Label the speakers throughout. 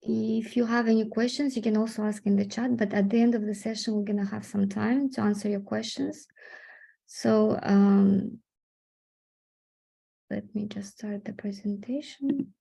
Speaker 1: If you have any questions, you can also ask in the chat, but at the end of the session, we're going to have some time to answer your questions. So let me just start the presentation.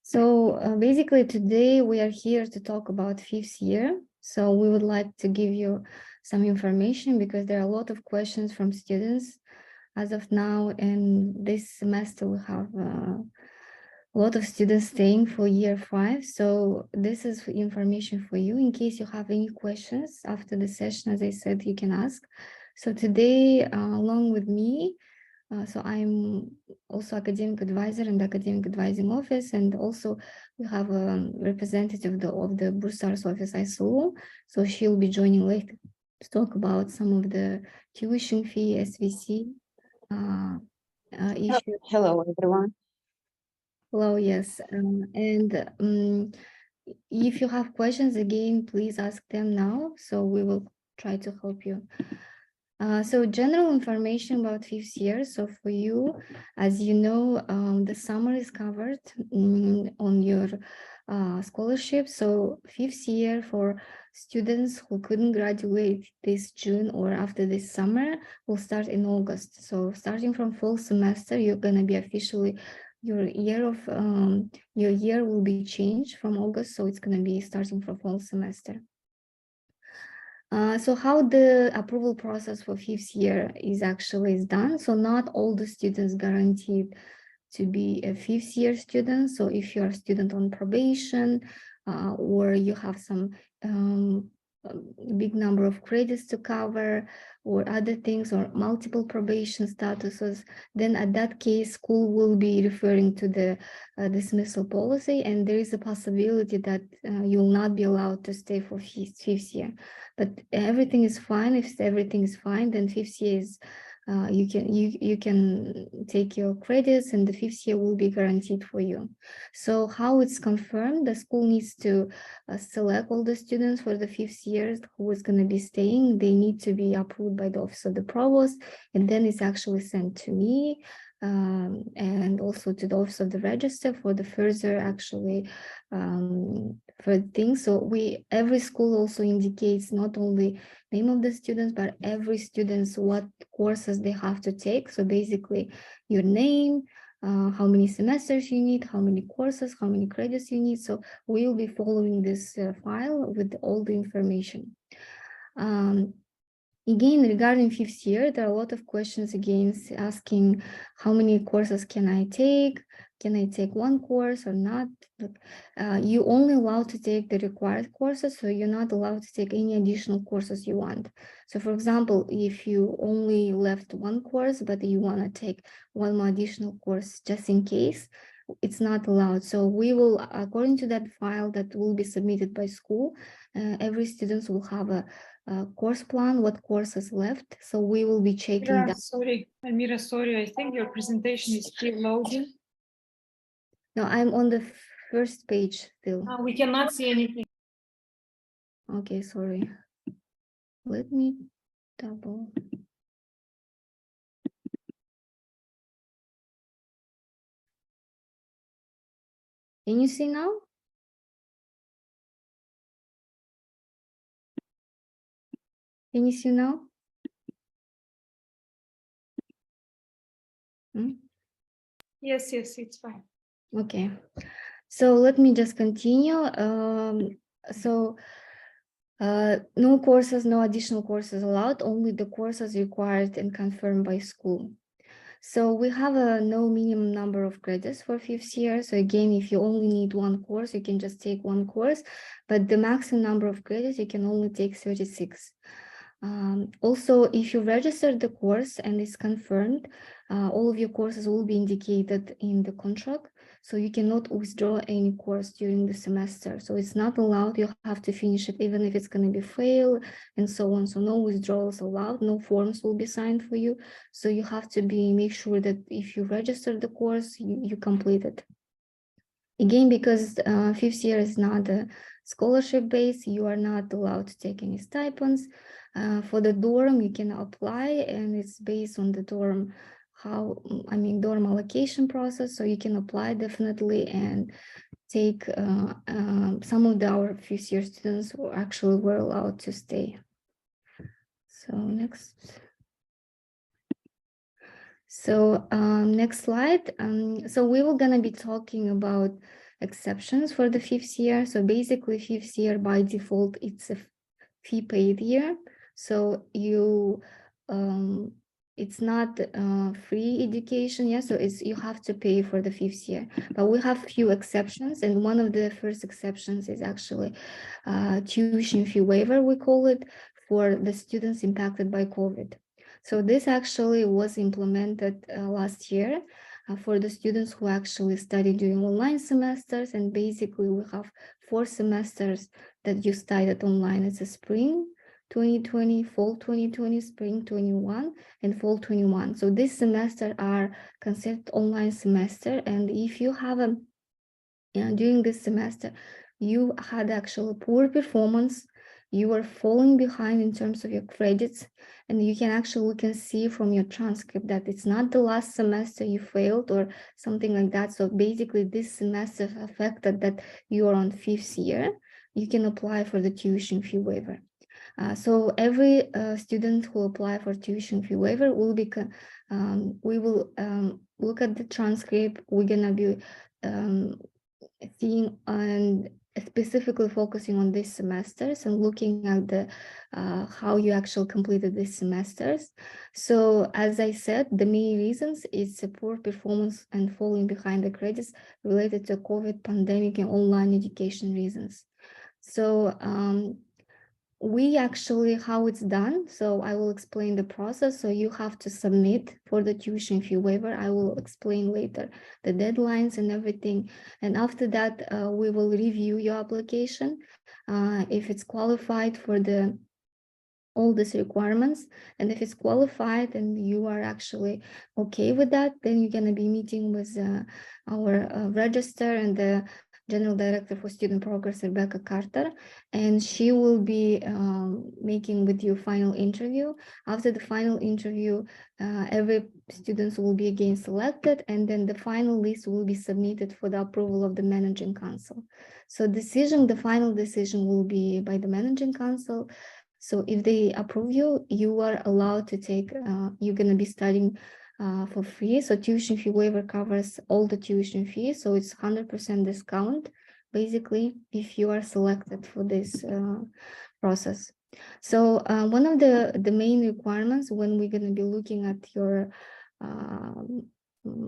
Speaker 1: So basically today we are here to talk about fifth year. So we would like to give you some information because there are a lot of questions from students as of now, and this semester we have a lot of students staying for year 5. So this is information for you in case you have any questions after the session. As I said, you can ask. So today, along with me, so I'm also academic advisor in the academic advising office, and also we have a representative of the Bursars office, ISO. So she'll be joining later to talk about some of the tuition fee, SVC issues.
Speaker 2: Hello, everyone.
Speaker 1: Hello, yes. If you have questions, again, please ask them now. So we will try to help you. So general information about fifth year. So for you, as you know, the summer is covered on your scholarship. So fifth year for students who couldn't graduate this June or after this summer will start in August. So starting from fall semester, you're gonna be officially your year will be changed from August. So it's gonna be starting from fall semester. So how the approval process for fifth year is done. So not all the students guaranteed to be a fifth year student. So if you're a student on probation or you have some big number of credits to cover or other things or multiple probation statuses, then at that case, school will be referring to the dismissal policy, and there is a possibility that you'll not be allowed to stay for fifth year. But everything is fine. If everything is fine, then fifth year is you can take your credits, and the fifth year will be guaranteed for you. So how it's confirmed, the school needs to select all the students for the fifth years who is going to be staying. They need to be approved by the office of the provost, and then it's actually sent to me and also to the office of the register for the further for things. So every school also indicates not only name of the students, but every student's what courses they have to take. So basically your name, how many semesters you need, how many courses, how many credits you need. So we'll be following this file with all the information. Again, regarding fifth year, there are a lot of questions again asking how many courses can I take? Can I take one course or not? You only allowed to take the required courses, so you're not allowed to take any additional courses you want. So for example, if you only left one course, but you want to take one more additional course just in case, it's not allowed. So we will, according to that file that will be submitted by school, every student will have a course plan, what courses left. So we will be checking that.
Speaker 3: Sorry, Amira, sorry, I think your presentation is still loading.
Speaker 1: No, I'm on the first page still.
Speaker 3: We cannot see anything.
Speaker 1: Okay, sorry. Let me double. Can you see now? Can you see now?
Speaker 3: Yes, it's fine.
Speaker 1: Okay, so let me just continue. No courses, no additional courses allowed, only the courses required and confirmed by school. So we have no minimum number of credits for fifth year. So again, if you only need one course, you can just take one course, but the maximum number of credits, you can only take 36. Also, if you register the course and it's confirmed, all of your courses will be indicated in the contract. So you cannot withdraw any course during the semester. So it's not allowed. You have to finish it, even if it's going to be fail and so on. So no withdrawals allowed, no forms will be signed for you. So you have to make sure that if you register the course, you complete it. Again, because fifth year is not a scholarship base, you are not allowed to take any stipends. For the dorm, you can apply, and it's based on the dorm, dorm allocation process. So you can apply definitely and take some of our fifth year students who actually were allowed to stay. So next. So next slide. So we were gonna be talking about exceptions for the fifth year. So basically fifth year by default, it's a fee paid year. So you, it's not free education, yeah. So you have to pay for the fifth year, but we have few exceptions. And one of the first exceptions is actually tuition fee waiver, we call it, for the students impacted by COVID. So this actually was implemented last year for the students who actually study during online semesters. And basically we have 4 semesters that you studied online. It's a spring 2020, fall 2020, spring 21, and fall 21. So this semester are considered online semester. And if you have a, during this semester, you had actually poor performance, you are falling behind in terms of your credits, and you can see from your transcript that it's not the last semester you failed or something like that. So basically this semester affected that you are on 5th year, you can apply for the tuition fee waiver. So every student who apply for tuition fee waiver will be, we will look at the transcript. We're gonna be seeing and specifically focusing on these semesters and looking at the how you actually completed these semesters. So as I said, the main reasons is poor performance and falling behind the credits related to COVID pandemic and online education reasons. So we actually, how it's done, so I will explain the process. So you have to submit for the tuition fee waiver. I will explain later the deadlines and everything. And after that, we will review your application. If it's qualified for all these requirements, and if it's qualified and you are actually okay with that, then you're going to be meeting with our register and the General Director for Student Progress, Rebecca Carter, and she will be making with you final interview. After the final interview, every students will be again selected, and then the final list will be submitted for the approval of the Managing Council. So the final decision will be by the Managing Council. So if they approve you, you are allowed to take, you're going to be studying for free. So tuition fee waiver covers all the tuition fees. So it's 100% discount, basically, if you are selected for this process. So one of the main requirements when we're going to be looking at your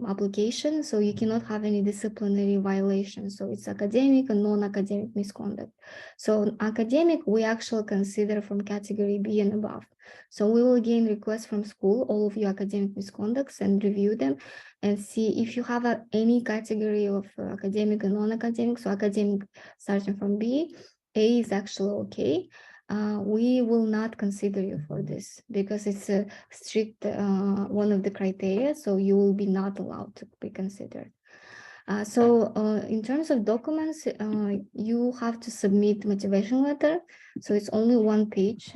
Speaker 1: application, so you cannot have any disciplinary violations. So it's academic and non-academic misconduct. So academic, we actually consider from category B and above. So we will again request from school all of your academic misconducts and review them and see if you have any category of academic and non-academic. So academic starting from B, A is actually okay. We will not consider you for this because it's a strict one of the criteria, so you will be not allowed to be considered. In terms of documents, you have to submit motivation letter. So it's only 1 page.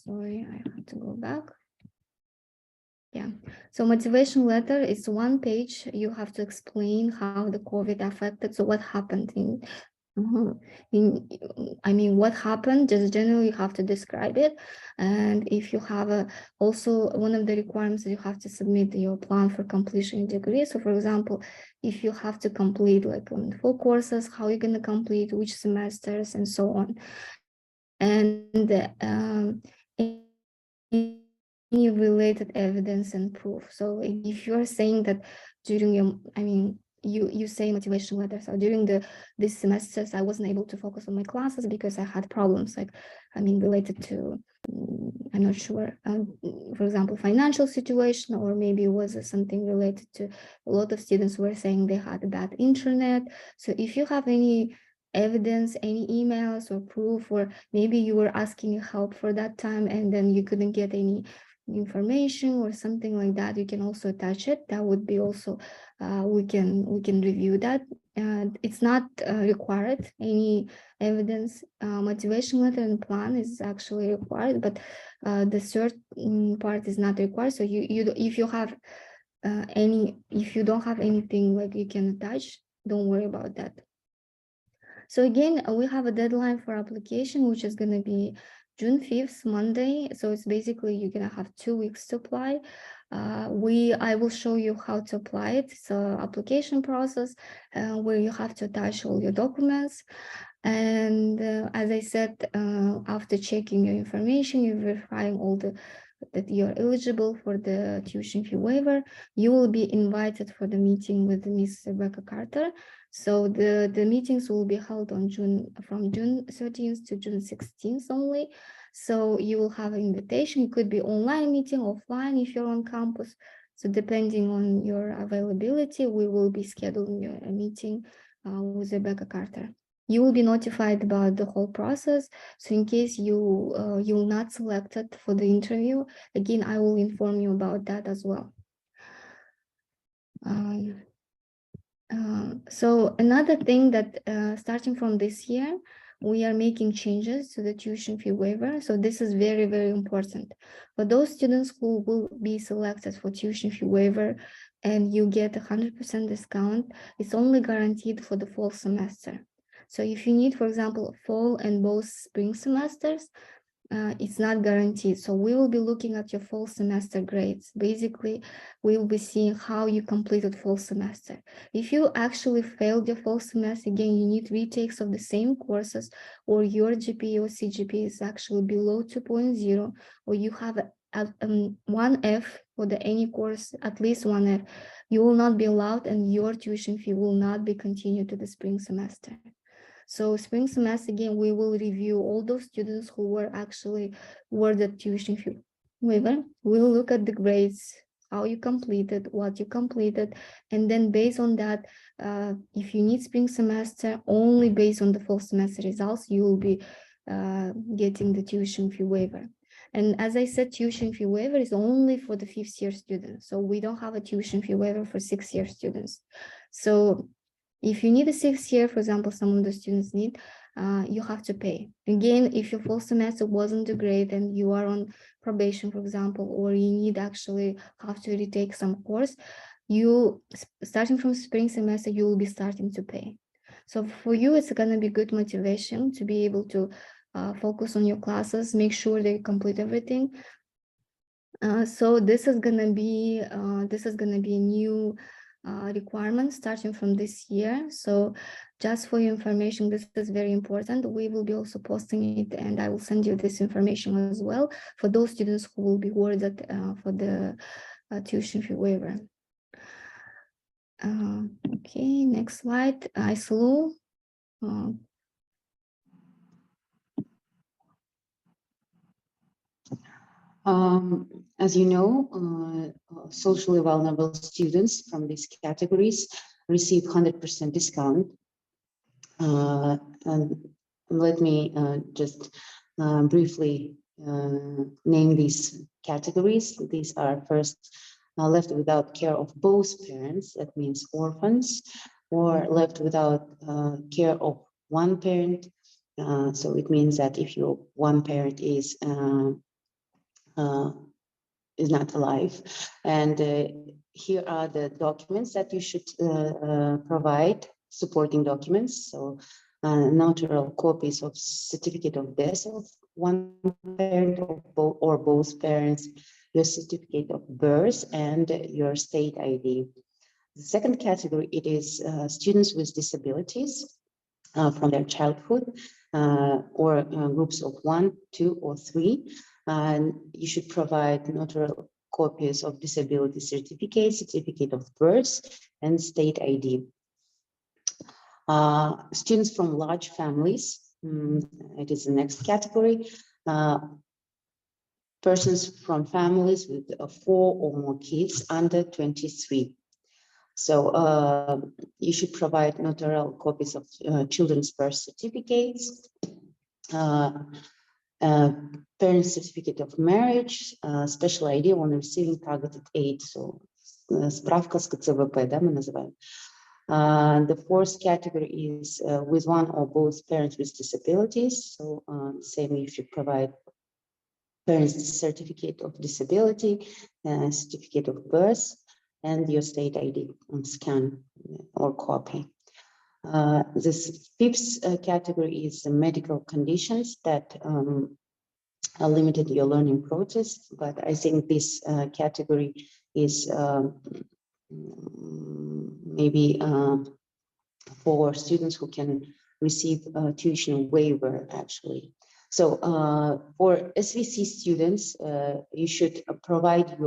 Speaker 1: Sorry, I have to go back. Yeah, so motivation letter is 1 page. You have to explain how the COVID affected. So what happened what happened, just generally you have to describe it. And if you have also one of the requirements that you have to submit your plan for completion degree. So for example, if you have to complete like 4 courses, how you're going to complete, which semesters, and so on. And any related evidence and proof. So if you're saying that during your, you say motivation letter, so during these semesters I wasn't able to focus on my classes because I had problems, like related to I'm not sure, for example, financial situation, or maybe it was something related to a lot of students were saying they had bad internet. So if you have any evidence, any emails or proof, or maybe you were asking help for that time and then you couldn't get any information or something like that, you can also attach it. That would be also, we can review that. It's not required, any evidence, motivation letter and plan is actually required, but the third part is not required. So if you have if you don't have anything like you can attach, don't worry about that. So again, we have a deadline for application, which is going to be June 5th, Monday. So it's basically you're going to have 2 weeks to apply. I will show you how to apply it. It's an application process where you have to attach all your documents. And as I said, after checking your information, you're verifying all that you're eligible for the tuition fee waiver, you will be invited for the meeting with Ms. Rebecca Carter. So the meetings will be held on from June 13th to June 16th only. So you will have an invitation. It could be online meeting, offline if you're on campus. So depending on your availability, we will be scheduling a meeting with Rebecca Carter. You will be notified about the whole process. So in case you're not selected for the interview, again, I will inform you about that as well. So another thing that starting from this year, we are making changes to the tuition fee waiver. So this is very, very important. For those students who will be selected for tuition fee waiver and you get 100% discount, it's only guaranteed for the fall semester. So if you need, for example, fall and both spring semesters, it's not guaranteed. So we will be looking at your fall semester grades. Basically, we will be seeing how you completed fall semester. If you actually failed your fall semester, again, you need retakes of the same courses, or your GPA or CGPA is actually below 2.0, or you have one F for any course, at least one F, you will not be allowed, and your tuition fee will not be continued to the spring semester. So spring semester, again, we will review all those students who were actually awarded tuition fee waiver. We'll look at the grades, how you completed, what you completed, and then based on that, if you need spring semester, only based on the fall semester results, you will be getting the tuition fee waiver. And as I said, tuition fee waiver is only for the 5th year students. So we don't have a tuition fee waiver for 6th year students. So if you need a 6th year, for example, some of the students need, you have to pay. Again, if your fall semester wasn't a grade and you are on probation, for example, or you need actually have to retake some course, you, starting from spring semester, you will be starting to pay. So for you, it's going to be good motivation to be able to focus on your classes, make sure they complete everything. So this is gonna be a new requirement starting from this year. So just for your information, this is very important. We will be also posting it, and I will send you this information as well for those students who will be awarded for the tuition fee waiver. Okay, next slide. ISLU.
Speaker 2: As you know, socially vulnerable students from these categories receive 100% discount. And let me just briefly name these categories. These are first left without care of both parents, that means orphans, or left without care of one parent. So it means that if your one parent is not alive. And here are the documents that you should provide, supporting documents. So notarial copies of certificate of death of one parent or both parents, your certificate of birth, and your state ID. The second category, it is students with disabilities from their childhood, or groups of 1, 2, or 3. And you should provide notarial copies of disability certificate, certificate of birth, and state ID. Students from large families, it is the next category. Persons from families with 4 or more kids under 23. So you should provide notarial copies of children's birth certificates, Parent certificate of marriage, special ID on receiving targeted aid. So, справка с КЦВП, да, мы называем. The fourth category is with one or both parents with disabilities. So, same if you provide parents' certificate of disability, certificate of birth, and your state ID on scan or copy. This fifth category is the medical conditions that limited your learning process, but I think this category is maybe for students who can receive tuition waiver actually. So for SVC students, you should provide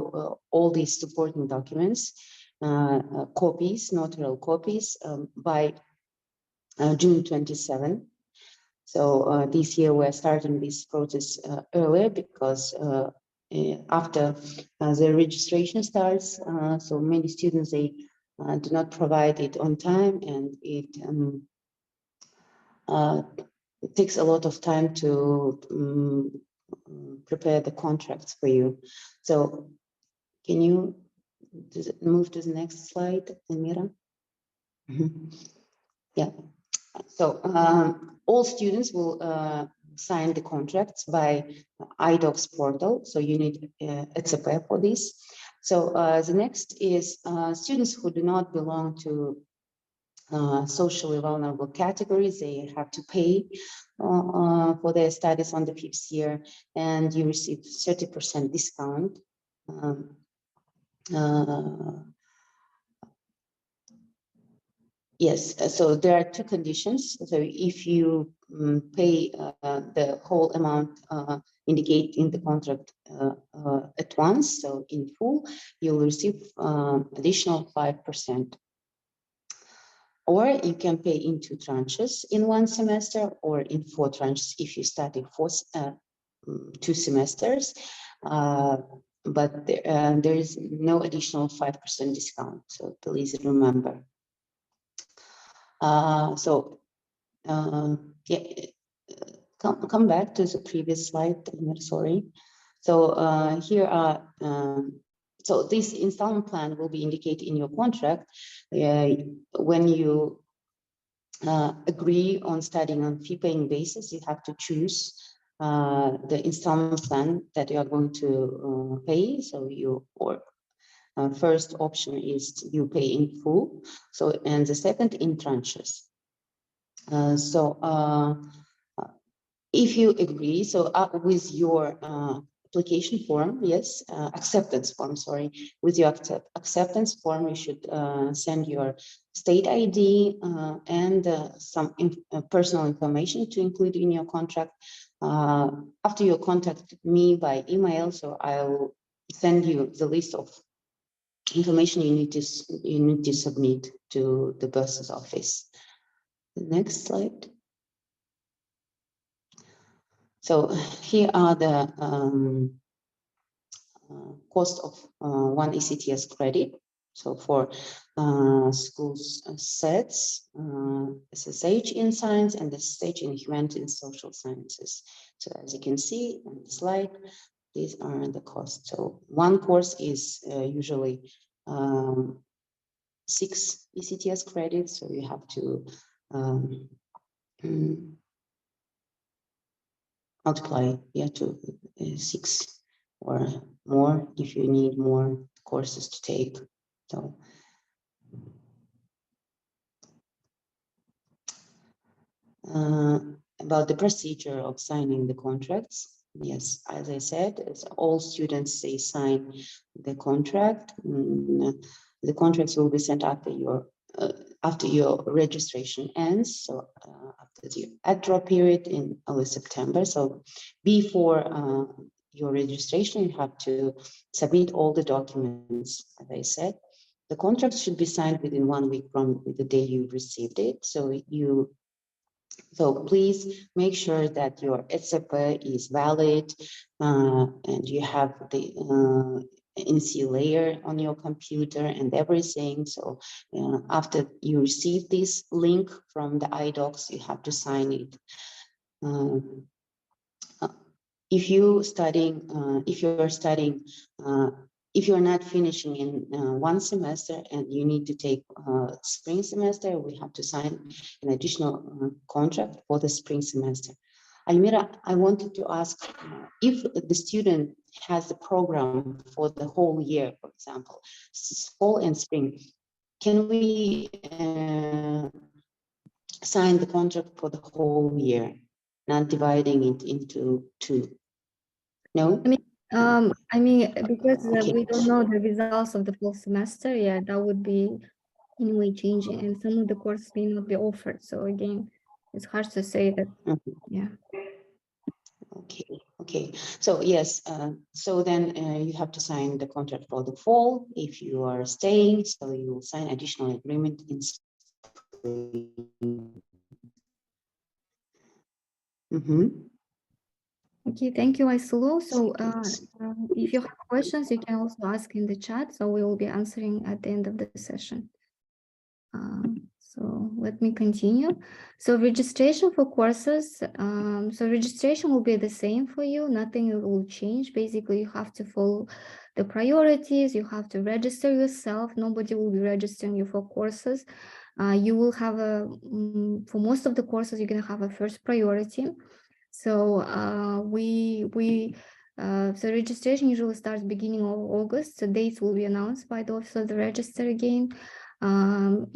Speaker 2: all these supporting documents, copies, notarial copies by June 27. So this year we're starting this process earlier because after the registration starts, so many students, they do not provide it on time, and it takes a lot of time to prepare the contracts for you. So can you move to the next slide, Amira? Yeah. So all students will sign the contracts by iDocs portal. So you need ECP for this. So the next is students who do not belong to socially vulnerable categories. They have to pay for their studies on the 5th year, and you receive 30% discount. Yes, so there are two conditions. So if you pay the whole amount indicate in the contract at once, so in full, you'll receive additional 5%. Or you can pay in 2 tranches in 1 semester, or in 4 tranches if you start in 2 semesters. But there is no additional 5% discount, so please remember. Yeah, come back to the previous slide. I'm sorry. So here are so this installment plan will be indicated in your contract when you agree on studying on fee-paying basis. You have to choose the installment plan that you are going to pay. So you first option is you pay in full. So and the second in tranches. If you agree, so with your application form, yes, acceptance form, sorry, with your acceptance form, you should send your state ID and some personal information to include in your contract. After you contact me by email, so I'll send you the list of information you need to submit to the bursar's office. The next slide. So here are the cost of 1 ECTS credit. So for schools sets, SSH in science and SSH in humanities and social sciences. So as you can see on the slide, these are the costs. So one course is usually 6 ECTS credits. So you have to multiply to 6 or more if you need more courses to take. So about the procedure of signing the contracts, yes, as I said, all students, they sign the contract. The contracts will be sent after your registration ends, so after the add-draw period in early September. So before your registration, you have to submit all the documents. As I said, the contract should be signed within 1 week from the day you received it. So please make sure that your ECP is valid and you have the NC layer on your computer and everything. So after you receive this link from the iDocs, you have to sign it. if you are studying, if you're not finishing in one semester and you need to take spring semester, we have to sign an additional contract for the spring semester. Almira, I wanted to ask if the student has the program for the whole year, for example, fall and spring, can we sign the contract for the whole year, not dividing it into two? No?
Speaker 1: I mean, because
Speaker 2: Okay.
Speaker 1: we don't know the results of the full semester, yeah, that would be anyway changing, and some of the courses may not be offered. So again, it's hard to say that.
Speaker 2: Mhm.
Speaker 1: Yeah.
Speaker 2: Okay. So yes, so then you have to sign the contract for the fall if you are staying. So you will sign additional agreement in spring.
Speaker 1: Okay, thank you, Aysulu. So
Speaker 2: Good.
Speaker 1: if you have questions, you can also ask in the chat. So we will be answering at the end of the session. So let me continue. So registration for courses. So registration will be the same for you. Nothing will change. Basically, you have to follow the priorities. You have to register yourself. Nobody will be registering you for courses. You will have for most of the courses, you're going to have a first priority. So so registration usually starts beginning of August. So dates will be announced by the Office of the Register again.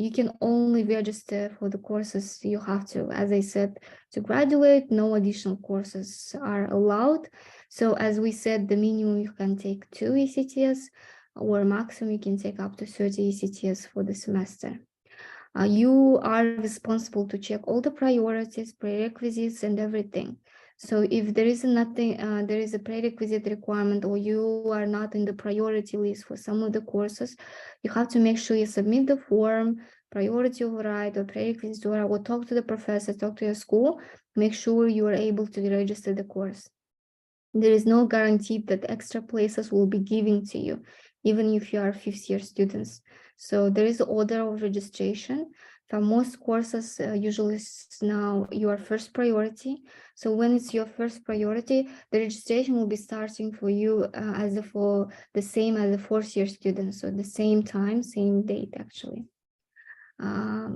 Speaker 1: You can only register for the courses you have to, as I said, to graduate. No additional courses are allowed. So as we said, the minimum you can take 2 ECTS, or maximum you can take up to 30 ECTS for the semester. You are responsible to check all the priorities, prerequisites, and everything. So if there is nothing, there is a prerequisite requirement, or you are not in the priority list for some of the courses, you have to make sure you submit the form, priority override or prerequisite override, or talk to the professor, talk to your school, make sure you are able to register the course. There is no guarantee that extra places will be given to you, even if you are 5th-year students. So there is an order of registration. For most courses, usually now your first priority. So when it's your first priority, the registration will be starting for you for the same as the 4th-year students. So the same time, same date, actually.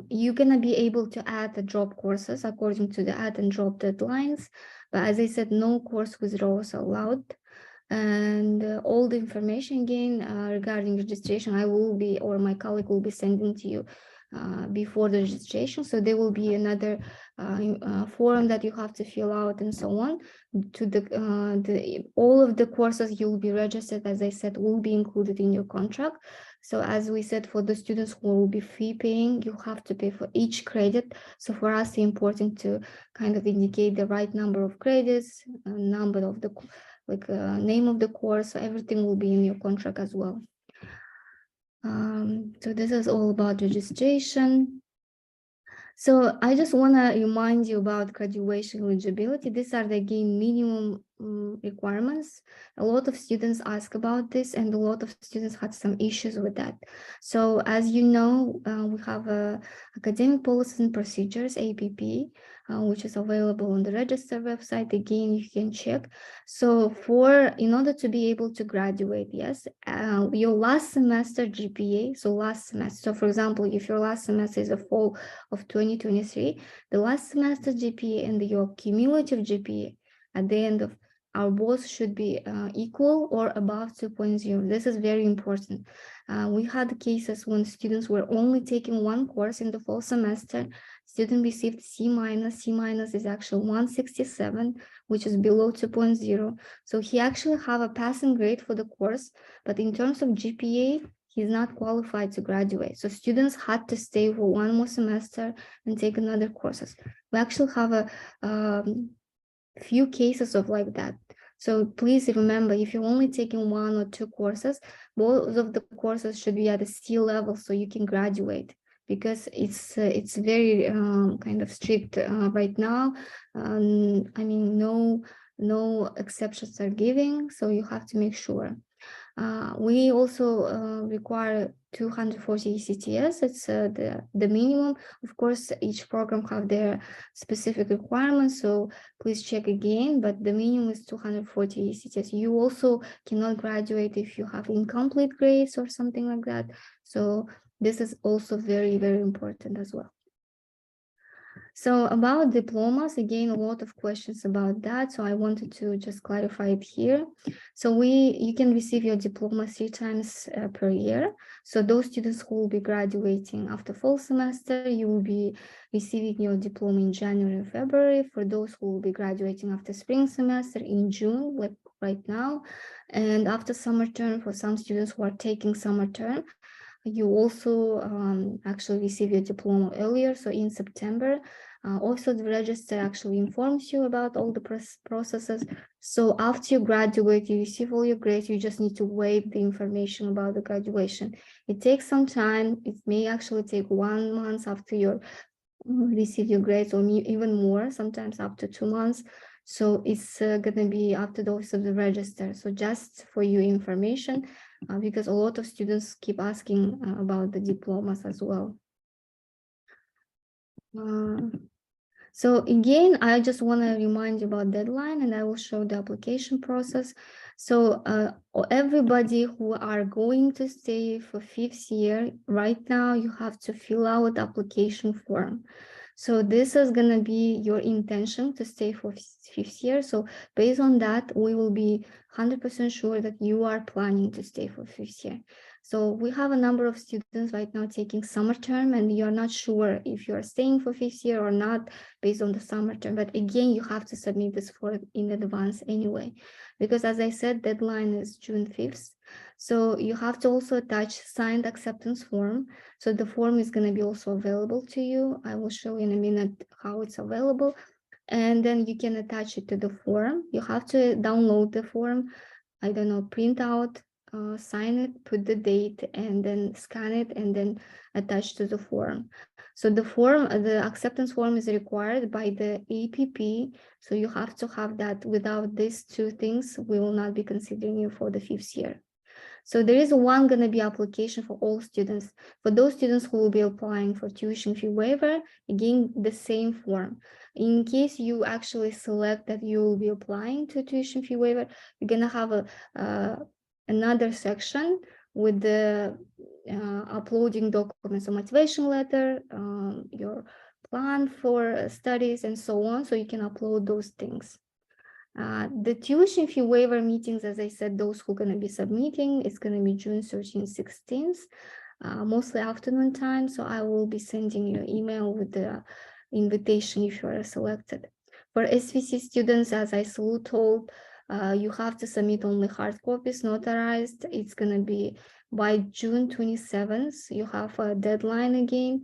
Speaker 1: You're gonna be able to add the drop courses according to the add and drop deadlines. But as I said, no course withdrawals are allowed. And all the information again regarding registration, I will be, or my colleague will be sending to you before the registration. So there will be another form that you have to fill out and so on. To all of the courses you'll be registered, as I said, will be included in your contract. So as we said, for the students who will be fee paying, you have to pay for each credit. So for us, it's important to kind of indicate the right number of credits, number of the name of the course. So everything will be in your contract as well. So this is all about registration. So I just want to remind you about graduation eligibility. These are the again minimum requirements. A lot of students ask about this, and a lot of students had some issues with that. So as you know, we have academic policies and procedures, APP, which is available on the register website. Again, you can check. So in order to be able to graduate, yes, your last semester GPA, so last semester. So for example, if your last semester is a fall of 2023, the last semester GPA and your cumulative GPA at the end of our both should be equal or above 2.0. This is very important. We had cases when students were only taking one course in the fall semester. Student received C minus. C minus is actually 167, which is below 2.0. So he actually have a passing grade for the course, but in terms of GPA, he's not qualified to graduate. So students had to stay for one more semester and take another courses. We actually have a few cases of like that. So please remember, if you're only taking 1 or 2 courses, both of the courses should be at a C level so you can graduate, because it's very kind of strict right now. I mean, no exceptions are giving, so you have to make sure. We also require 240 ECTS. It's the minimum. Of course, each program have their specific requirements, so please check again, but the minimum is 240 ECTS. You also cannot graduate if you have incomplete grades or something like that. So this is also very, very important as well. So about diplomas, again, a lot of questions about that. So I wanted to just clarify it here. So you can receive your diploma 3 times per year. So those students who will be graduating after fall semester, you will be receiving your diploma in January and February. For those who will be graduating after spring semester in June, like right now. And after summer term, for some students who are taking summer term, you also actually receive your diploma earlier, so in September. Also, the register actually informs you about all the processes. So after you graduate, you receive all your grades, you just need to wait the information about the graduation. It takes some time. It may actually take 1 month after you receive your grades, or even more, sometimes up to 2 months. So it's gonna be after the office of the register. So just for your information, because a lot of students keep asking about the diplomas as well. So again, I just want to remind you about deadline, and I will show the application process. So everybody who are going to stay for 5th year, right now you have to fill out application form. So this is going to be your intention to stay for 5th year. So based on that, we will be 100% sure that you are planning to stay for 5th year. So we have a number of students right now taking summer term, and you're not sure if you're staying for 5th year or not based on the summer term. But again, you have to submit this form in advance anyway, because as I said, deadline is June 5th. So you have to also attach signed acceptance form. So the form is going to be also available to you. I will show you in a minute how it's available. And then you can attach it to the form. You have to download the form, I don't know, print out, sign it, put the date, and then scan it, and then attach to the form. So the acceptance form is required by the APP. So you have to have that. Without these 2 things, we will not be considering you for the 5th year. So there is going to be application for all students. For those students who will be applying for tuition fee waiver, again, the same form. In case you actually select that you will be applying to tuition fee waiver, you're going to have another section with the uploading documents, a motivation letter, your plan for studies, and so on. So you can upload those things. The tuition fee waiver meetings, as I said, those who are going to be submitting, it's going to be June 13th, 16th, mostly afternoon time. So I will be sending you an email with the invitation if you are selected. For SVC students, as I told, you have to submit only hard copies, notarized. It's going to be by June 27th. You have a deadline again.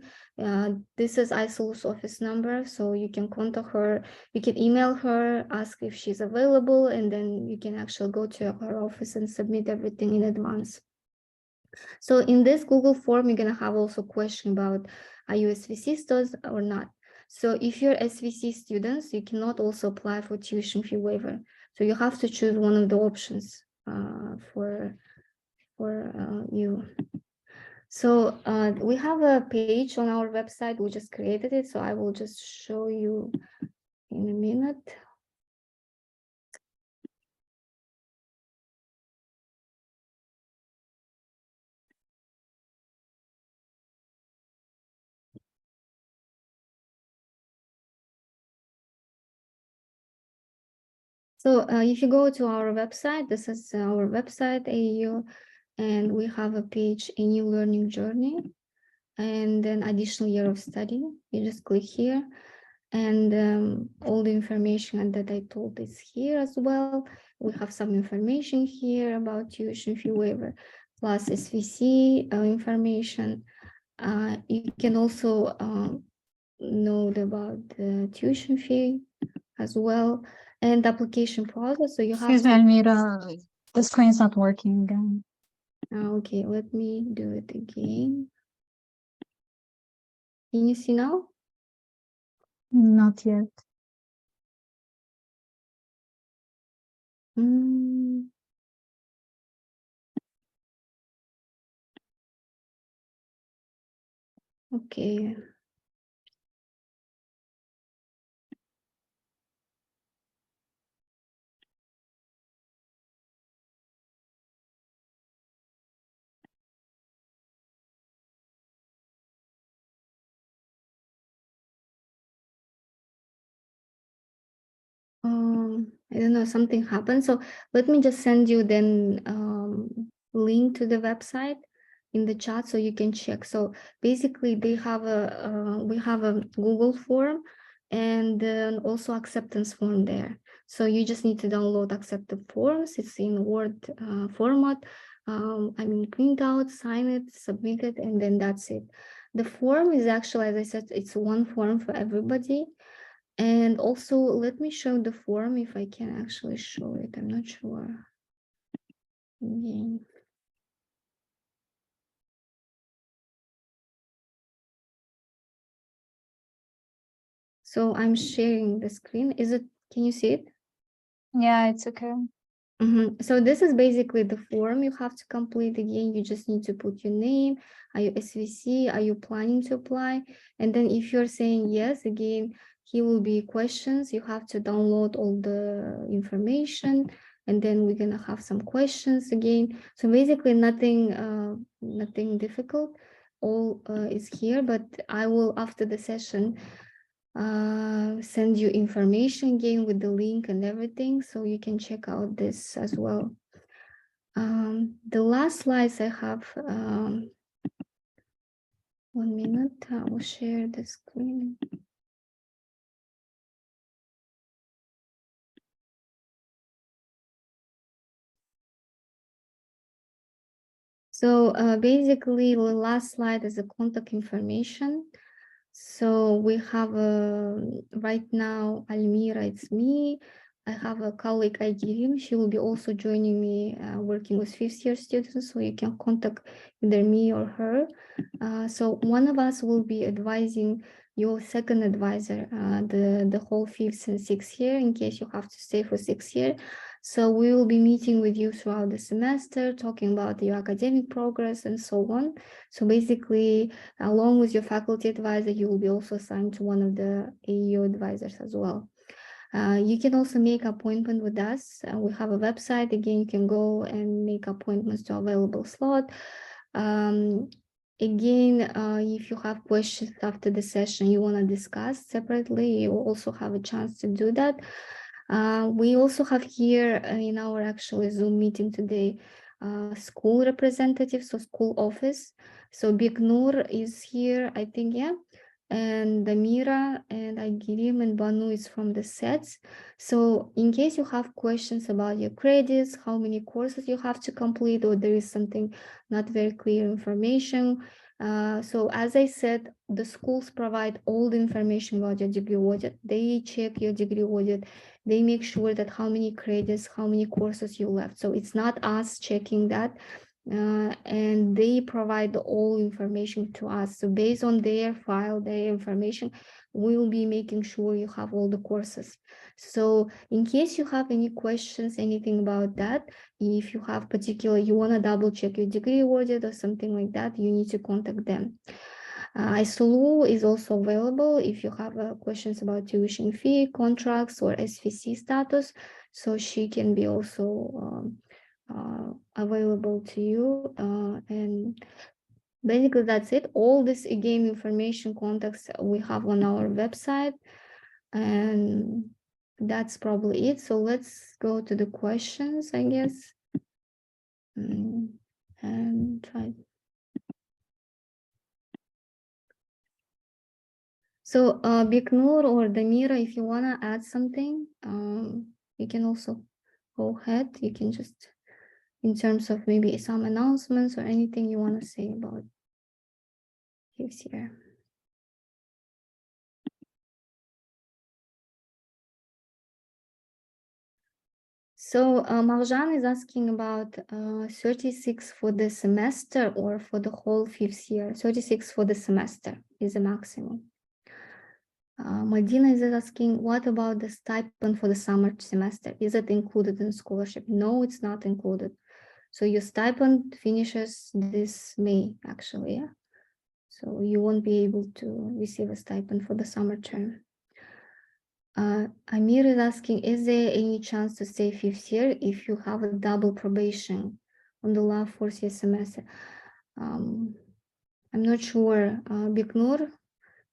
Speaker 1: This is Isolus office number, so you can contact her. You can email her, ask if she's available, and then you can actually go to her office and submit everything in advance. So in this Google form, you're going to have also a question about, are you SVC students or not? So if you're SVC students, you cannot also apply for tuition fee waiver. So you have to choose one of the options for you. So we have a page on our website. We just created it. So I will just show you in a minute. So if you go to our website, this is our website, AU, and we have a page, a new learning journey, and then additional year of study. You just click here, and all the information that I told is here as well. We have some information here about tuition fee waiver, plus SVC information. You can also know about the tuition fee as well, and the application process. So you have
Speaker 4: Excuse me, Almira, the screen's not working again.
Speaker 1: Okay, let me do it again. Can you see now?
Speaker 4: Not yet.
Speaker 1: Okay. I don't know, something happened. So let me just send you then link to the website in the chat so you can check. So basically they have a we have a Google form and then also acceptance form there. So you just need to download acceptance forms. It's in Word format. I mean, print out, sign it, submit it, and then that's it. The form is actually, as I said, it's one form for everybody. And also, let me show the form if I can actually show it. I'm not sure. Again. So I'm sharing the screen. Is it, can you see it?
Speaker 4: Yeah, it's okay.
Speaker 1: So this is basically the form you have to complete. Again, you just need to put your name. Are you SVC? Are you planning to apply? And then if you're saying yes, again, here will be questions. You have to download all the information, and then we're gonna have some questions again. So basically nothing difficult. All is here, but I will, after the session, send you information again with the link and everything, so you can check out this as well. The last slides I have, 1 minute, I will share the screen. So basically the last slide is the contact information. So we have right now Almira, it's me. I have a colleague, Aigirim. She will be also joining me working with 5th year students, so you can contact either me or her. So one of us will be advising your second advisor, the whole 5th and 6th year, in case you have to stay for 6th year. So we will be meeting with you throughout the semester, talking about your academic progress and so on. So basically, along with your faculty advisor, you will be also assigned to one of the AEO advisors as well. You can also make appointment with us. We have a website. Again, you can go and make appointments to available slot. Again, if you have questions after the session you want to discuss separately, you also have a chance to do that. We also have here in our actually Zoom meeting today, school representatives, so school office. So Bignur is here, I think, yeah. And Damira and Aigirim and Banu is from the sets. So in case you have questions about your credits, how many courses you have to complete, or there is something not very clear information. So as I said, the schools provide all the information about your degree audit. They check your degree audit. They make sure that how many credits, how many courses you left. So it's not us checking that. And they provide all information to us. So based on their file, their information, we'll be making sure you have all the courses. So in case you have any questions, anything about that, if you have you want to double check your degree audit or something like that, you need to contact them. ISOLU is also available if you have questions about tuition fee, contracts, or SVC status. So she can be also available to you. And basically that's it. All this again information, contacts we have on our website. And that's probably it. So let's go to the questions, I guess. And try. So Biknur or Damira, if you want to add something, you can also go ahead. You can just, in terms of maybe some announcements or anything you want to say about this year. So Marjan is asking about 36 for the semester or for the whole 5th year. 36 for the semester is the maximum. Medina is asking, what about the stipend for the summer semester? Is it included in scholarship? No, it's not included. So your stipend finishes this May, actually, yeah. So you won't be able to receive a stipend for the summer term. Amir is asking, is there any chance to stay 5th year if you have a double probation on the last 4th year semester? I'm not sure. Biknur,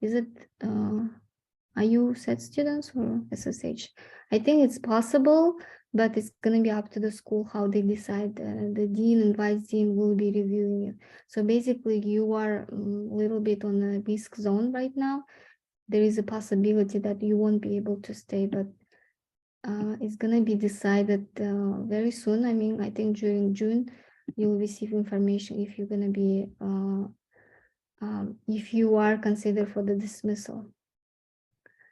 Speaker 1: is it, are you set students or SSH? I think it's possible, but it's going to be up to the school how they decide. The dean and vice dean will be reviewing it. So basically you are a little bit on a risk zone right now. There is a possibility that you won't be able to stay, but it's going to be decided very soon. I mean, I think during June, you'll receive information if you're going to be, if you are considered for the dismissal.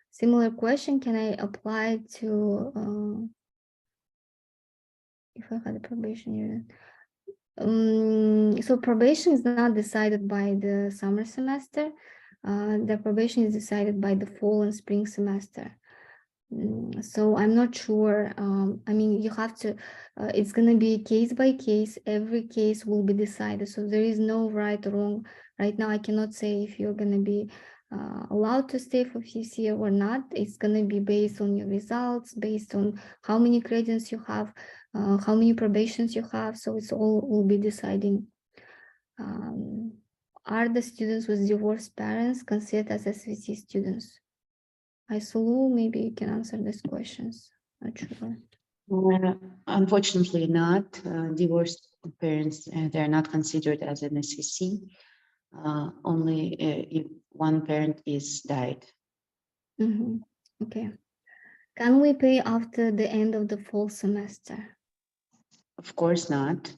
Speaker 1: Similar question, can I apply to, if I had a probation year? So probation is not decided by the summer semester. The probation is decided by the fall and spring semester. So I'm not sure. I mean, you have to, it's going to be case by case. Every case will be decided. So there is no right or wrong. Right now, I cannot say if you're going to be allowed to stay for 5th year or not. It's going to be based on your results, based on how many credits you have, how many probations you have. So it's all will be deciding. Are the students with divorced parents considered as SVC students? Isolu, maybe you can answer these questions. Not sure.
Speaker 2: Unfortunately not. Divorced parents, they're not considered as an SVC. Only if one parent is died.
Speaker 1: Okay. Can we pay after the end of the fall semester?
Speaker 2: Of course not.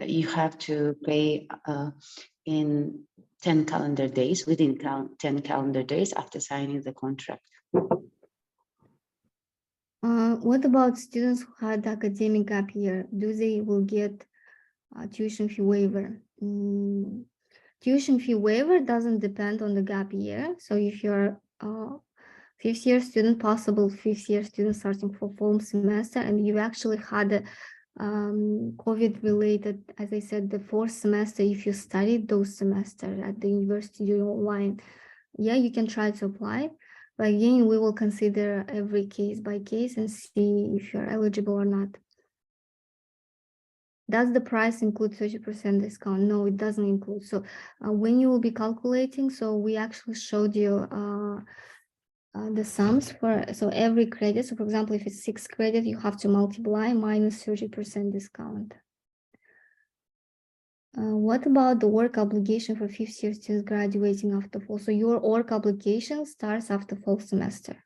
Speaker 2: You have to pay in 10 calendar days, within 10 calendar days after signing the contract.
Speaker 1: What about students who had academic gap year? Do they will get tuition fee waiver? Tuition fee waiver doesn't depend on the gap year. So if you're 5th year student, possible 5th year student starting for fall semester, and you actually had a COVID related, as I said, the 4th semester, if you studied those semesters at the university during online, yeah, you can try to apply. But again, we will consider every case by case and see if you're eligible or not. Does the price include 30% discount? No, it doesn't include. So when you will be calculating, so we actually showed you the sums for, so every credit. So for example, if it's 6 credit, you have to multiply minus 30% discount. What about the work obligation for 5th year students graduating after fall? So your work obligation starts after fall semester.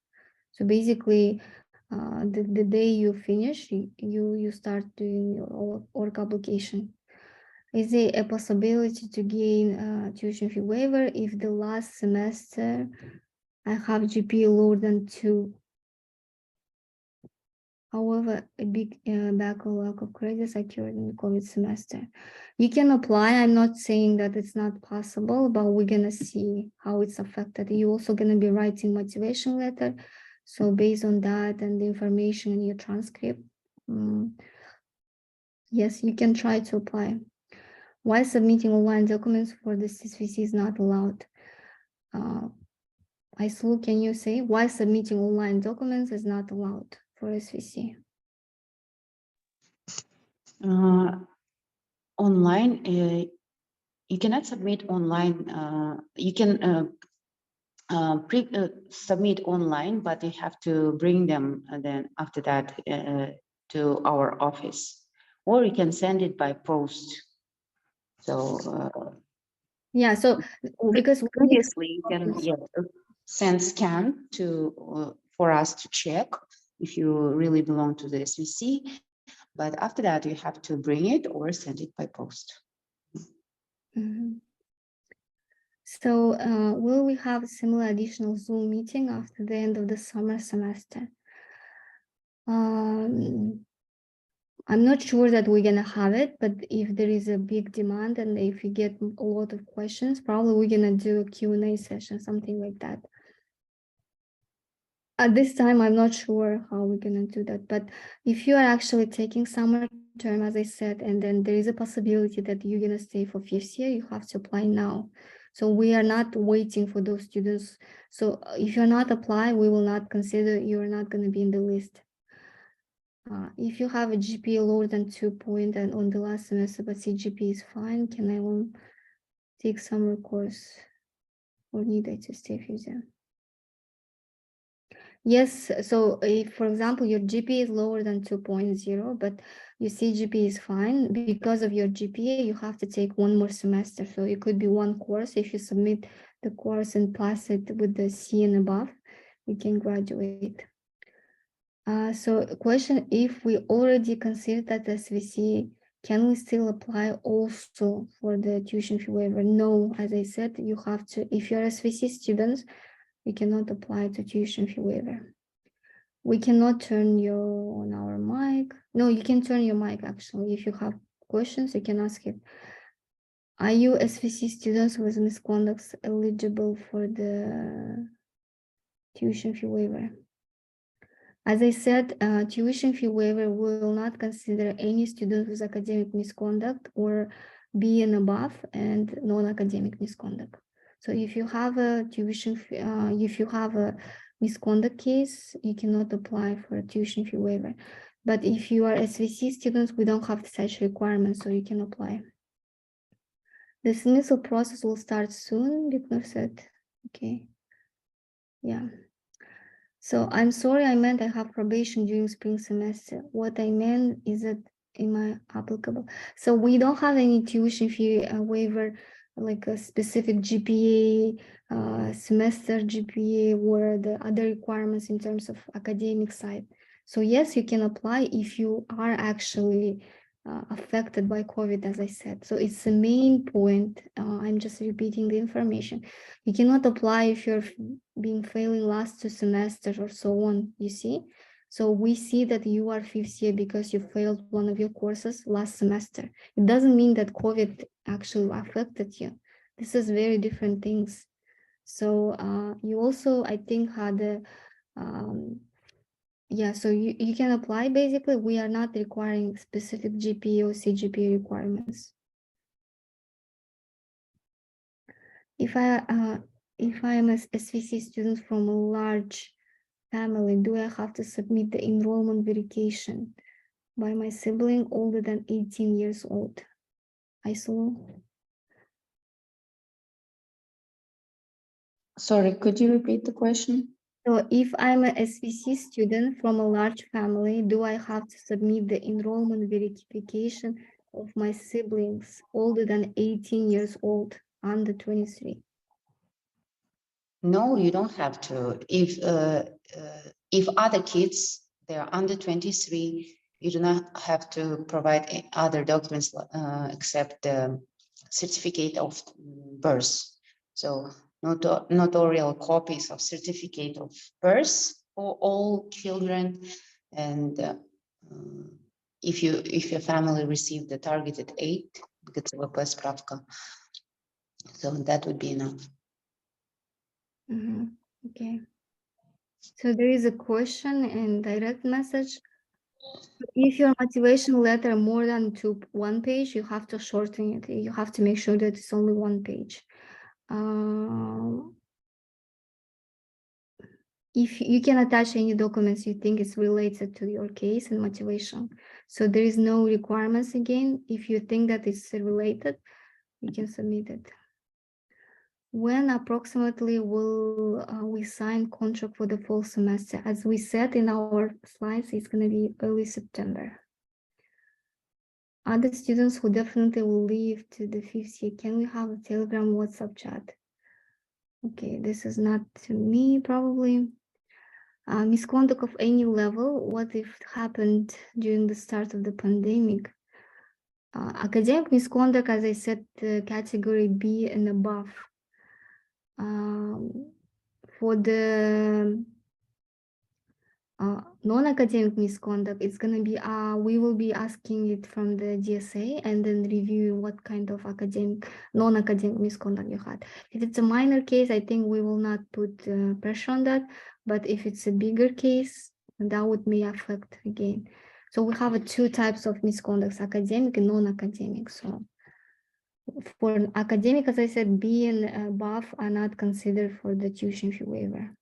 Speaker 1: So basically, the day you finish, you start doing your work obligation. Is there a possibility to gain tuition fee waiver if the last semester I have GPA lower than 2? However, a big backlog of credits occurred in the COVID semester. You can apply. I'm not saying that it's not possible, but we're gonna see how it's affected. You're also gonna be writing motivation letter. So based on that and the information in your transcript, yes, you can try to apply. Why submitting online documents for the SVC is not allowed? Islu, can you say why submitting online documents is not allowed for SVC?
Speaker 2: Online, you cannot submit online. You can submit online, but you have to bring them then after that to our office, or you can send it by post. So
Speaker 1: yeah, so because
Speaker 2: previously you can send scan to for us to check if you really belong to the SVC, but after that you have to bring it or send it by post.
Speaker 1: So will we have a similar additional Zoom meeting after the end of the summer semester? I'm not sure that we're gonna have it, but if there is a big demand and if we get a lot of questions, probably we're gonna do a Q&A session, something like that. At this time, I'm not sure how we're gonna do that, but if you are actually taking summer term, as I said, and then there is a possibility that you're gonna stay for 5th year, you have to apply now. So we are not waiting for those students. So if you're not apply, we will not consider you're not gonna be in the list. If you have a GPA lower than 2 point and on the last semester, but CGPA is fine, can I take summer course or need I to stay 5th year? Yes, so if, for example, your GPA is lower than 2.0, but your CGPA is fine, because of your GPA, you have to take one more semester. So it could be one course. If you submit the course and pass it with the C and above, you can graduate. So question, if we already considered that SVC, can we still apply also for the tuition fee waiver? No, as I said, you have to, if you're SVC students, you cannot apply to tuition fee waiver. We cannot turn on our mic. No, you can turn your mic actually. If you have questions, you can ask it. Are you SVC students with misconducts eligible for the tuition fee waiver? As I said, tuition fee waiver will not consider any student with academic misconduct or B and above and non-academic misconduct. So if you have a tuition fee, if you have a misconduct case, you cannot apply for a tuition fee waiver. But if you are SVC students, we don't have such requirements, so you can apply. The dismissal process will start soon, Biknur said. Okay. Yeah. So I'm sorry, I meant I have probation during spring semester. What I meant is that am I applicable? So we don't have any tuition fee waiver, like a specific GPA, semester GPA, or the other requirements in terms of academic side. So yes, you can apply if you are actually affected by COVID, as I said. So it's the main point. I'm just repeating the information. You cannot apply if you're being failing last 2 semesters or so on, you see? So we see that you are 5th year because you failed one of your courses last semester. It doesn't mean that COVID actually affected you. This is very different things. So you also, I think, had a, yeah, so you can apply. Basically, we are not requiring specific GPA or CGPA requirements. If I am a SVC student from a large family, do I have to submit the enrollment verification by my sibling older than 18 years old? ISO.
Speaker 2: Sorry, could you repeat the question?
Speaker 1: So if I'm a SVC student from a large family, do I have to submit the enrollment verification of my siblings older than 18 years old, under 23?
Speaker 2: No, you don't have to. If other kids, they're under 23, you do not have to provide other documents except the certificate of birth. So notarial copies of certificate of birth for all children, and if your family received the targeted 8, gotowa spravka, so that would be enough.
Speaker 1: Okay. So there is a question in direct message. If your motivation letter more than 1 page, you have to shorten it. You have to make sure that it's only 1 page. If you can attach any documents you think is related to your case and motivation. So there is no requirements again. If you think that it's related, you can submit it. When approximately will we sign contract for the fall semester? As we said in our slides, it's going to be early September. Other students who definitely will leave to the 5th year, can we have a Telegram WhatsApp chat? Okay, this is not to me probably. Misconduct of any level, what if it happened during the start of the pandemic? Academic misconduct, as I said, category B and above. For the non-academic misconduct, it's going to be, we will be asking it from the DSA and then review what kind of non-academic misconduct you had. If it's a minor case, I think we will not put pressure on that. But if it's a bigger case, that would may affect again. So we have two types of misconducts, academic and non-academic. So for academic, as I said, B and above are not considered for the tuition fee waiver.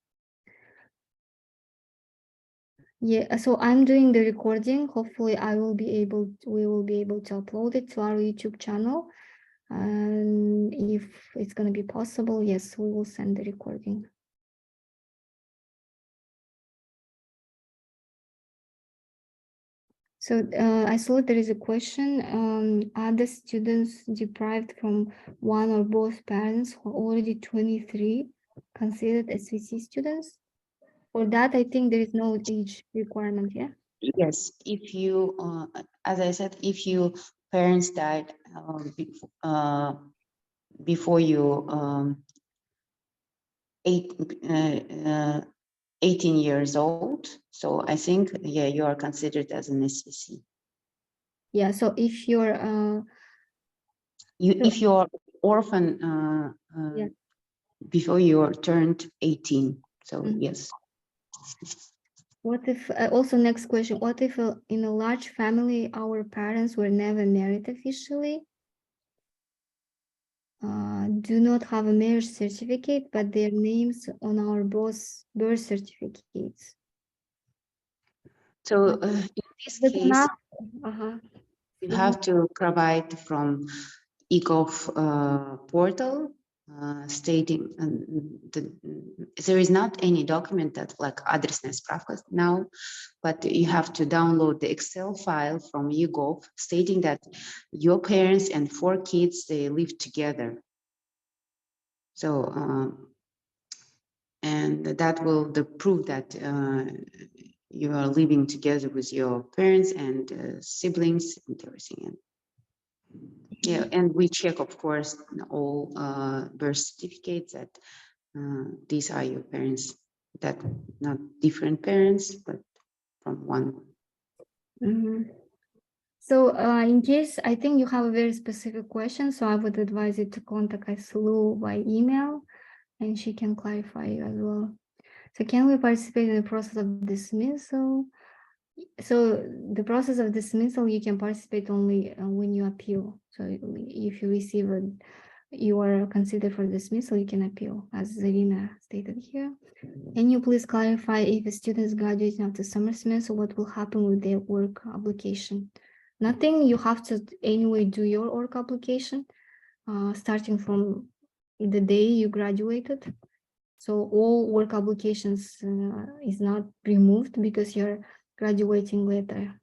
Speaker 1: Yeah, so I'm doing the recording. Hopefully we will be able to upload it to our YouTube channel. And if it's going to be possible, yes, we will send the recording. So I saw there is a question. Are the students deprived from one or both parents who are already 23 considered SVC students? For that, I think there is no age requirement, yeah?
Speaker 2: Yes, if you, as I said, if your parents died before you 18 years old, so I think, yeah, you are considered as an SVC.
Speaker 1: Yeah, so if you're
Speaker 2: If you're orphan
Speaker 1: Yeah.
Speaker 2: before you are turned 18, so yes.
Speaker 1: What if, also next question, what if in a large family, our parents were never married officially? Do not have a marriage certificate, but their names on our both birth certificates.
Speaker 2: So in this
Speaker 1: But
Speaker 2: case,
Speaker 1: now,
Speaker 2: you have to provide from eGov portal stating there is not any document that like адресная справка now, but you have to download the Excel file from eGov stating that your parents and 4 kids, they live together. So, and that will prove that you are living together with your parents and siblings and everything. Yeah, and we check, of course, all birth certificates that these are your parents, that not different parents, but from one.
Speaker 1: So in case, I think you have a very specific question, so I would advise you to contact Aislu by email, and she can clarify you as well. So can we participate in the process of dismissal? So the process of dismissal, you can participate only when you appeal. So if you receive you are considered for dismissal, you can appeal, as Zarina stated here. Can you please clarify if a student is graduating after summer semester, what will happen with their work application? Nothing, you have to anyway do your work application, starting from the day you graduated. So all work applications is not removed because you're graduating later.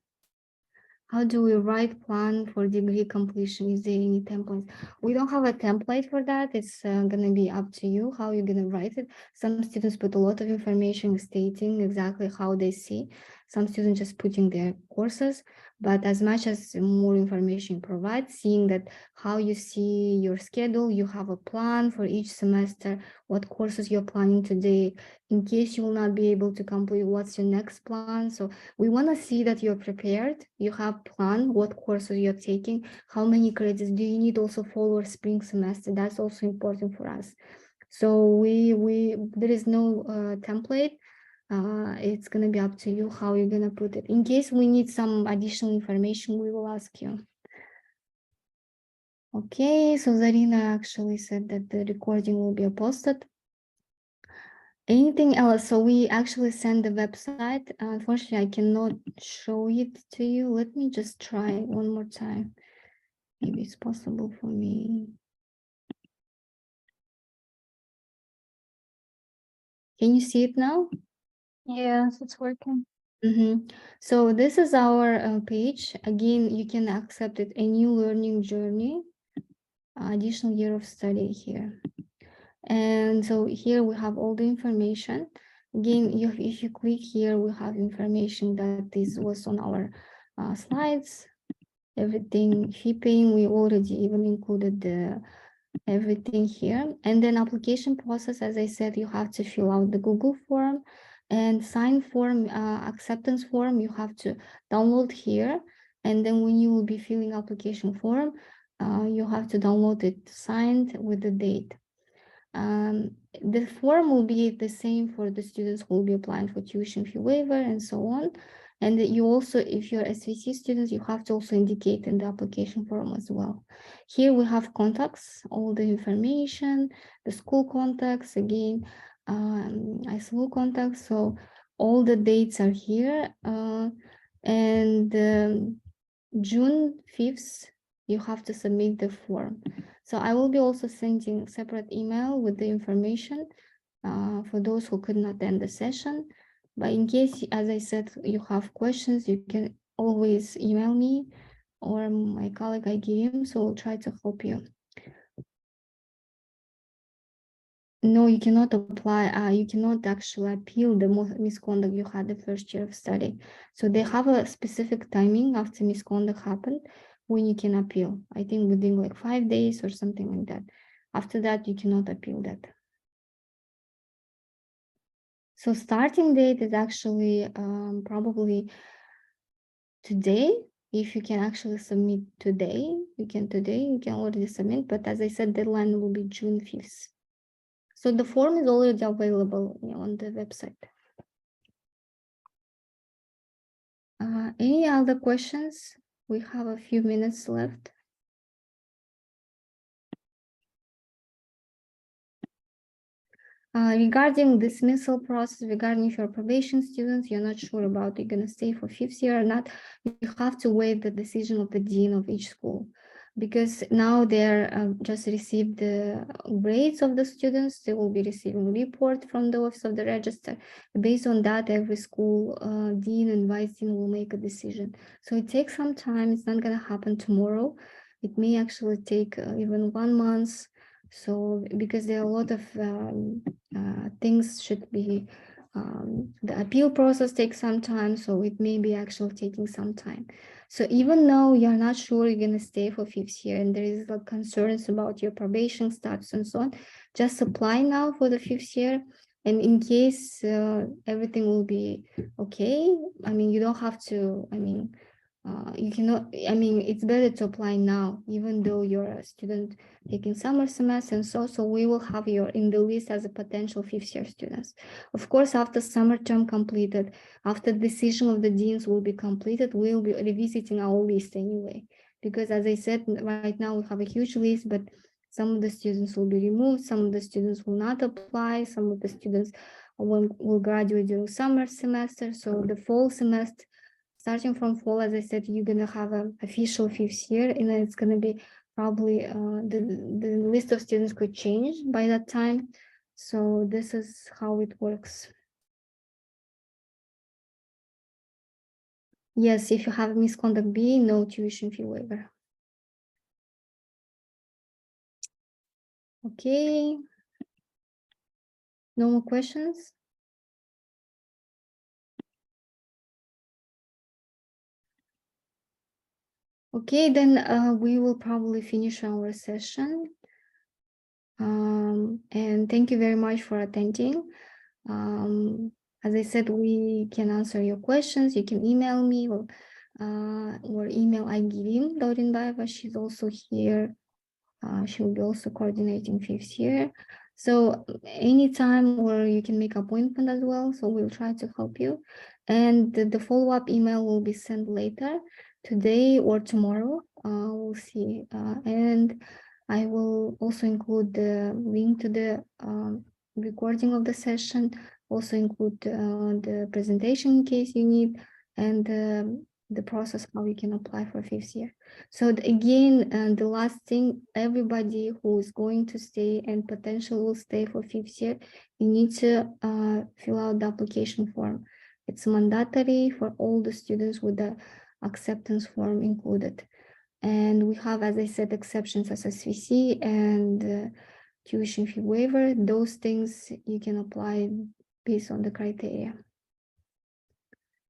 Speaker 1: How do we write plan for degree completion? Is there any templates? We don't have a template for that. It's gonna be up to you how you're gonna write it. Some students put a lot of information stating exactly how they see. Some students just putting their courses, but as much as more information provides, seeing that how you see your schedule, you have a plan for each semester, what courses you're planning today, in case you will not be able to complete, what's your next plan. So we want to see that you're prepared, you have plan what courses you're taking, how many credits do you need also fall or spring semester. That's also important for us. So there is no template. It's going to be up to you how you're going to put it. In case we need some additional information, we will ask you. Okay, so Zarina actually said that the recording will be posted. Anything else? So we actually send the website. Unfortunately, I cannot show it to you. Let me just try one more time. Maybe it's possible for me. Can you see it now?
Speaker 4: Yes, it's working.
Speaker 1: So this is our page. Again, you can accept it, a new learning journey, additional year of study here. And so here we have all the information. Again, if you click here, we have information that this was on our slides. Everything fee paying, we already even included the everything here. And then application process, as I said, you have to fill out the Google form and sign form, acceptance form, you have to download here. And then when you will be filling application form, you have to download it signed with the date. The form will be the same for the students who will be applying for tuition fee waiver and so on. And you also, if you're SVC students, you have to also indicate in the application form as well. Here we have contacts, all the information, the school contacts, again, school contacts. So all the dates are here. And June 5th, you have to submit the form. So I will be also sending a separate email with the information for those who couldn't attend the session. But in case, as I said, you have questions, you can always email me or my colleague IGM, so we'll try to help you. No, you cannot apply, you cannot actually appeal the misconduct you had the first year of study. So they have a specific timing after misconduct happened when you can appeal. I think within like 5 days or something like that. After that, you cannot appeal that. So starting date is actually probably today. If you can actually submit today, you can already submit. But as I said, deadline will be June 5th. So the form is already available on the website. Any other questions? We have a few minutes left. Regarding dismissal process, regarding if you're probation students, you're not sure about you're going to stay for 5th year or not, you have to wait the decision of the dean of each school. Because now they're just received the grades of the students, they will be receiving a report from the office of the register. Based on that, every school dean and vice dean will make a decision. So it takes some time, it's not going to happen tomorrow. It may actually take even 1 month. So because there are a lot of things should be, the appeal process takes some time, so it may be actually taking some time. So even though you're not sure you're going to stay for 5th year and there is like concerns about your probation status and so on, just apply now for the 5th year. And in case everything will be okay, I mean, you don't have to, I mean, you cannot, I mean, it's better to apply now, even though you're a student taking summer semester and so we will have you in the list as a potential 5th year students. Of course, after summer term completed, after decision of the deans will be completed, we'll be revisiting our list anyway. Because as I said, right now we have a huge list, but some of the students will be removed, some of the students will not apply, some of the students will graduate during summer semester. So the fall semester, starting from fall, as I said, you're gonna have an official 5th year, and then it's gonna be probably the list of students could change by that time. So this is how it works. Yes, if you have misconduct B, no tuition fee waiver. Okay. No more questions? Okay, then we will probably finish our session. And thank you very much for attending. As I said, we can answer your questions. You can email me or email Aygivim Dorinbayeva. She's also here. She will be also coordinating 5th year. So anytime, or you can make appointment as well. So we'll try to help you. And the follow-up email will be sent later today or tomorrow. We'll see. And I will also include the link to the recording of the session, also include the presentation in case you need, and the process how you can apply for 5th year. So again, the last thing, everybody who is going to stay and potentially will stay for 5th year, you need to fill out the application form. It's mandatory for all the students with the acceptance form included. And we have, as I said, exceptions as SVC and tuition fee waiver. Those things you can apply based on the criteria.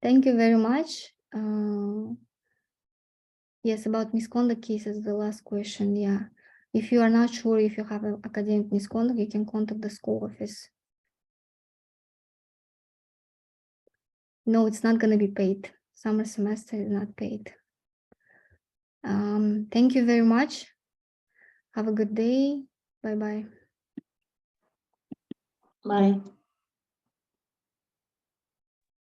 Speaker 1: Thank you very much. Yes, about misconduct cases, the last question. Yeah, if you are not sure if you have an academic misconduct, you can contact the school office. No, it's not going to be paid. Summer semester is not paid. Thank you very much. Have a good day. Bye-bye.
Speaker 2: Bye.